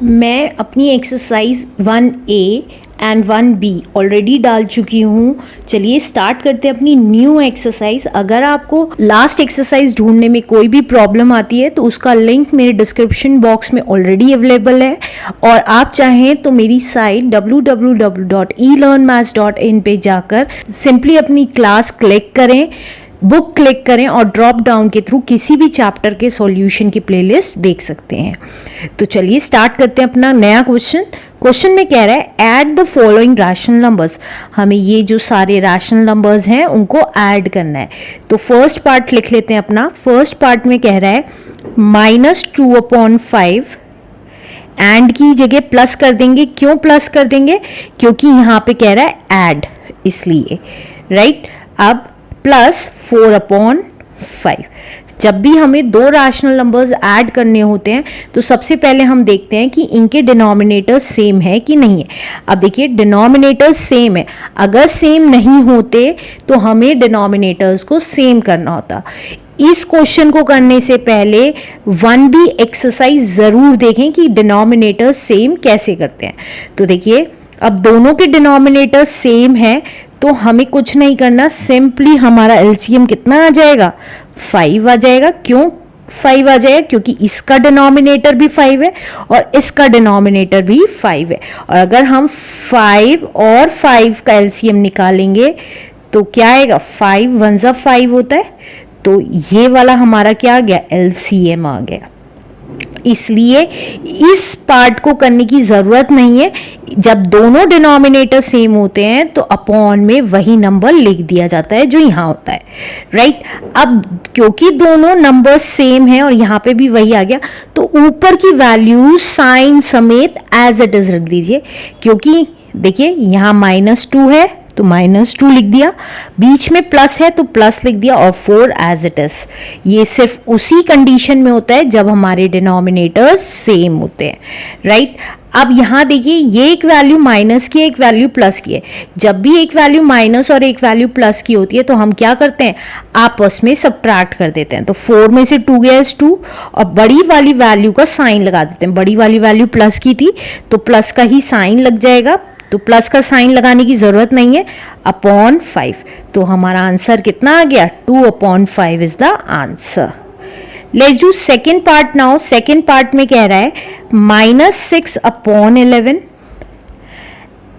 मैं अपनी exercise 1A and 1B already डाल चुकी हूँ। चलिए स्टार्ट करते हैं अपनी न्यू एक्सरसाइज। अगर आपको लास्ट एक्सरसाइज ढूंढने में कोई भी प्रॉब्लम आती है तो उसका लिंक मेरे डिस्क्रिप्शन बॉक्स में ऑलरेडी अवेलेबल है, और आप चाहें तो मेरी साइट www.elearnmaths.in पे जाकर सिंपली अपनी क्लास क्लिक करें, बुक क्लिक करें और ड्रॉप डाउन के थ्रू किसी भी चैप्टर के सॉल्यूशन की प्लेलिस्ट देख सकते हैं। तो चलिए स्टार्ट करते हैं अपना नया क्वेश्चन में कह रहा है add the following rational numbers. हमें ये जो सारे रैशनल नंबर्स हैं उनको ऐड करना है। तो फर्स्ट पार्ट लिख लेते हैं अपना। फर्स्ट पार्ट में कह रहा है -2/5 एंड की जगह प्लस कर देंगे। क्यों प्लस कर देंगे? क्योंकि यहाँ पे कह रहा है ऐड, इसलिए राइट। अब +4/5। जब भी हमें दो रैशनल नंबर्स ऐड करने होते हैं तो सबसे पहले हम देखते हैं कि इनके डिनोमिनेटर्स सेम है कि नहीं है। अब देखिए डिनोमिनेटर्स सेम है, अगर सेम नहीं होते तो हमें डिनोमिनेटर्स को सेम करना होता। इस क्वेश्चन को करने से पहले 1B एक्सरसाइज जरूर देखें कि डिनोमिनेटर्स सेम कैसे करते हैं। तो देखिए अब दोनों के डिनोमिनेटर सेम है तो हमें कुछ नहीं करना, सिंपली हमारा एलसीएम कितना आ जाएगा? 5 आ जाएगा। क्यों 5 आ जाएगा? क्योंकि इसका डिनोमिनेटर भी 5 है और इसका डिनोमिनेटर भी 5 है। और अगर हम 5 और 5 का एलसीएम निकालेंगे तो क्या आएगा? 5 1 ज़ा 5 होता है, तो ये वाला हमारा क्या आ गया? एलसीएम आ गया। इसलिए इस पार्ट को करने की जरूरत नहीं है। जब दोनों डिनोमिनेटर सेम होते हैं तो अपॉन में वही नंबर लिख दिया जाता है जो यहाँ होता है, राइट। अब क्योंकि दोनों नंबर सेम है और यहाँ पे भी वही आ गया तो ऊपर की वैल्यू साइन समेत एज इट इज रख दीजिए। क्योंकि देखिए यहाँ -2 है तो -2 लिख दिया, बीच में प्लस है तो प्लस लिख दिया, और 4 एज इट इज। ये सिर्फ उसी कंडीशन में होता है जब हमारे डिनोमिनेटर्स सेम होते हैं, राइट। अब यहाँ देखिए ये एक वैल्यू माइनस की है, एक वैल्यू प्लस की है। जब भी एक वैल्यू माइनस और एक वैल्यू प्लस की होती है तो हम क्या करते हैं? आपस में सबट्रैक्ट कर देते हैं। तो 4 में से 2 गया 2 और बड़ी वाली वैल्यू का साइन लगा देते हैं। बड़ी वाली वैल्यू प्लस की थी तो प्लस का ही साइन लग जाएगा, तो प्लस का साइन लगाने की जरूरत नहीं है, अपॉन 5। तो हमारा आंसर कितना आ गया? 2/5 is the answer. Let's do second part now. Second part में कह रहा है -6/11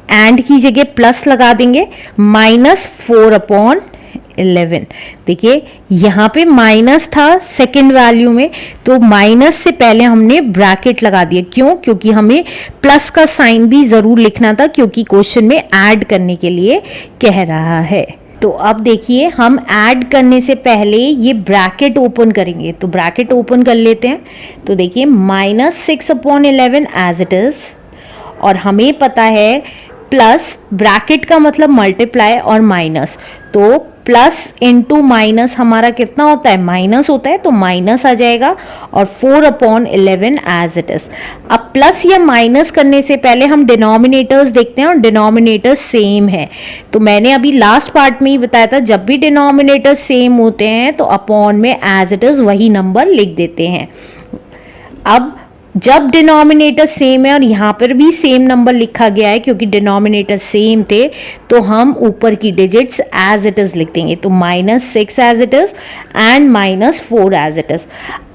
एंड की जगह प्लस लगा देंगे, -4/11। देखिए यहाँ पे माइनस था सेकेंड वैल्यू में, तो माइनस से पहले हमने ब्रैकेट लगा दिया। क्यों? क्योंकि हमें प्लस का साइन भी जरूर लिखना था, क्योंकि क्वेश्चन में ऐड करने के लिए कह रहा है। तो अब देखिए हम ऐड करने से पहले ये ब्रैकेट ओपन करेंगे, तो ब्रैकेट ओपन कर लेते हैं। तो देखिए -6/11 एज इट इज, और हमें पता है प्लस ब्रैकेट का मतलब मल्टीप्लाई और माइनस, तो प्लस इंटू माइनस हमारा कितना होता है? माइनस होता है, तो माइनस आ जाएगा, और 4/11 एज इट इज। अब प्लस या माइनस करने से पहले हम डिनोमिनेटर्स देखते हैं, और डिनोमिनेटर्स सेम है। तो मैंने अभी लास्ट पार्ट में ही बताया था जब भी डिनोमिनेटर सेम होते हैं तो अपॉन में एज इट इज वही नंबर लिख देते हैं। अब जब डिनोमिनेटर सेम है और यहाँ पर भी सेम नंबर लिखा गया है क्योंकि डिनोमिनेटर सेम थे, तो हम ऊपर की डिजिट्स एज इट इज लिख देंगे। तो -6 as it is and -4 as it is.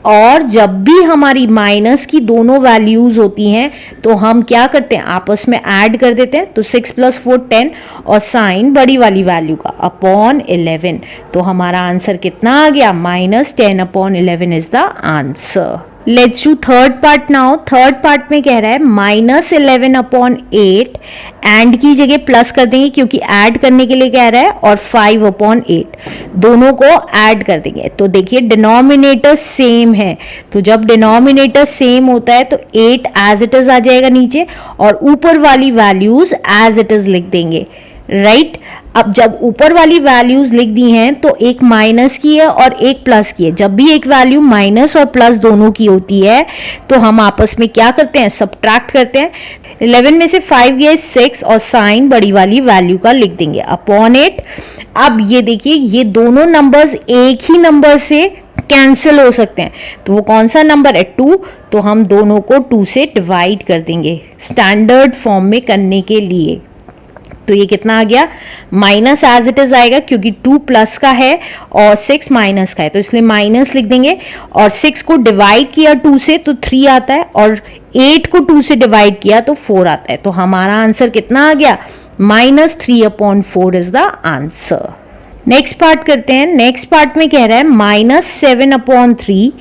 और जब भी हमारी माइनस की दोनों वैल्यूज होती हैं तो हम क्या करते हैं? आपस में ऐड कर देते हैं। तो 6 + 4 10 और साइन बड़ी वाली वैल्यू का अपॉन 11। तो हमारा आंसर कितना आ गया? -10/11 is the answer. Let's do third part now. Third part में कह रहा है -11/8 एंड की जगह प्लस कर देंगे क्योंकि ऐड करने के लिए कह रहा है, और 5/8 दोनों को ऐड कर देंगे। तो देखिए डिनोमिनेटर सेम है, तो जब डिनोमिनेटर सेम होता है तो 8 एज इट इज आ जाएगा नीचे, और ऊपर वाली वैल्यूज एज इट इज लिख देंगे, राइट। अब जब ऊपर वाली वैल्यूज लिख दी हैं तो एक माइनस की है और एक प्लस की है। जब भी एक वैल्यू माइनस और प्लस दोनों की होती है तो हम आपस में क्या करते हैं? सबट्रैक्ट करते हैं। 11 में से 5 गए 6 और साइन बड़ी वाली वैल्यू का लिख देंगे अपॉन 8। अब ये देखिए ये दोनों नंबर्स एक ही नंबर से कैंसिल हो सकते हैं। तो वो कौन सा नंबर है? 2। तो हम दोनों को 2 से डिवाइड कर देंगे स्टैंडर्ड फॉर्म में करने के लिए। तो ये कितना आ गया? माइनस एज इट इज आएगा क्योंकि 2 प्लस का है और 6 माइनस का है, तो इसलिए माइनस लिख देंगे। और 6 को डिवाइड किया 2 से तो 3 आता है, और 8 को 2 से डिवाइड किया तो 4 आता है। तो हमारा आंसर कितना आ गया? -3/4 is the answer. Next part करते हैं। नेक्स्ट पार्ट में कह रहा है -7/3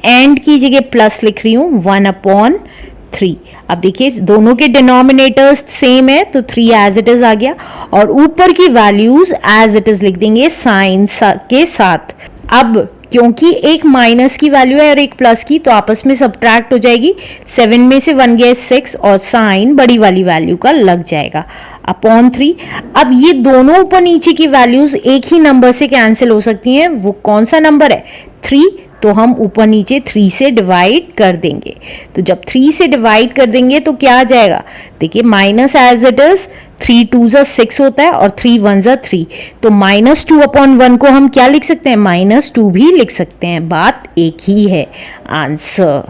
एंड की जगह प्लस लिख रही हूं 1/3। अब देखिए दोनों के डिनोमिनेटर्स सेम है तो 3 एज इट इज आ गया, और ऊपर की वैल्यूज एज इट इज लिख देंगे साइन के साथ। अब क्योंकि एक माइनस की वैल्यू है और एक प्लस की, तो आपस में सब्ट्रैक्ट हो जाएगी। 7 में से 1 गया 6 और साइन बड़ी वाली वैल्यू का लग जाएगा अपॉन 3। अब ये दोनों ऊपर नीचे की वैल्यूज एक ही नंबर से कैंसिल हो सकती हैं। वो कौन सा नंबर है? 3। तो हम ऊपर नीचे 3 से डिवाइड कर देंगे। तो जब 3 से डिवाइड कर देंगे तो क्या आ जाएगा? देखिए माइनस एज इट इज 3 2 6 होता है और 3 1 3, तो -2/1 को हम क्या लिख सकते हैं? -2 भी लिख सकते हैं। बात एक ही है। Answer.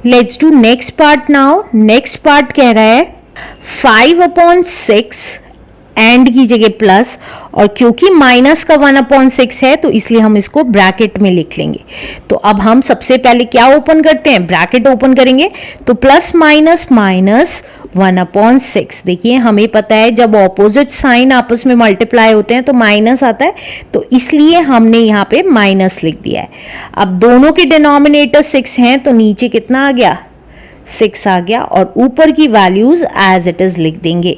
Let's do next part now. Next part कह रहा है 5/6 एंड की जगह प्लस, और क्योंकि माइनस का 1/6 है तो इसलिए हम इसको ब्रैकेट में लिख लेंगे। तो अब हम सबसे पहले क्या ओपन करते हैं? ब्रैकेट ओपन करेंगे। तो प्लस माइनस माइनस 1/6। देखिए हमें पता है जब ऑपोजिट साइन आपस में मल्टीप्लाई होते हैं तो माइनस आता है, तो इसलिए हमने यहाँ पे माइनस लिख दिया है। अब दोनों के डिनोमिनेटर 6 हैं तो नीचे कितना आ गया? 6 आ गया, और ऊपर की वैल्यूज एज इट इज लिख देंगे।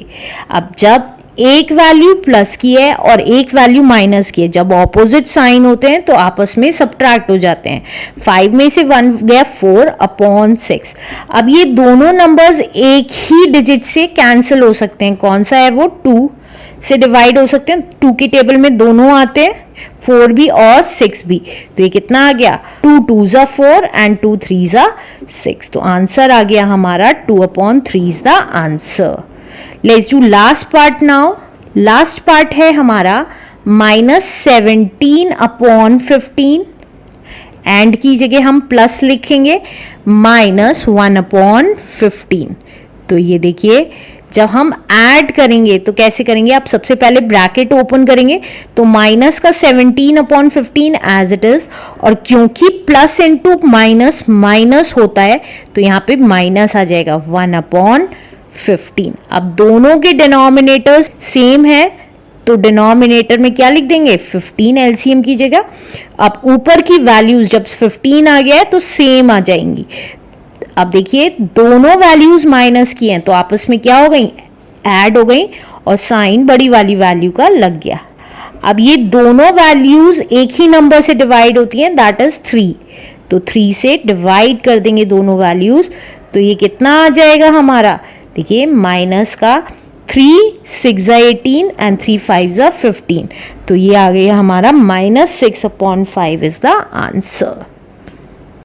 अब जब एक वैल्यू प्लस की है और एक वैल्यू माइनस की है, जब ऑपोजिट साइन होते हैं तो आपस में सब्ट्रैक्ट हो जाते हैं। 5 में से 1 गया 4/6। अब ये दोनों नंबर्स एक ही डिजिट से कैंसिल हो सकते हैं। कौन सा है वो? 2 से डिवाइड हो सकते हैं। 2 की टेबल में दोनों आते हैं, 4 भी और 6 भी। तो ये कितना आ गया? 2 2 4 एंड 2 3 6। तो आंसर आ गया हमारा 2/3 is the answer. Let's do last part now. Last part है हमारा -17/15 एंड की जगह हम प्लस लिखेंगे -1/15। तो ये देखिए जब हम ऐड करेंगे तो कैसे करेंगे? आप सबसे पहले ब्रैकेट ओपन करेंगे तो माइनस का 17/15 एज इट इज, और क्योंकि प्लस इंटू माइनस माइनस होता है तो यहाँ पे माइनस आ जाएगा 1/15। अब दोनों के डिनोमिनेटर्स सेम है तो डिनोमिनेटर में क्या लिख देंगे? 15 एलसीएम की जगह। अब ऊपर की वैल्यूज जब 15 आ गया है तो सेम आ जाएंगी। अब देखिए दोनों वैल्यूज माइनस की हैं तो आपस में क्या हो गई? ऐड हो गई, और साइन बड़ी वाली वैल्यू का लग गया। अब ये दोनों वैल्यूज एक ही नंबर से डिवाइड होती हैं, दैट इज 3। तो 3 से डिवाइड कर देंगे दोनों वैल्यूज, तो ये कितना आ जाएगा हमारा? देखिए माइनस का 3 6 18 एंड 3 5 15। तो ये आ गया हमारा -6/5 इज द आंसर।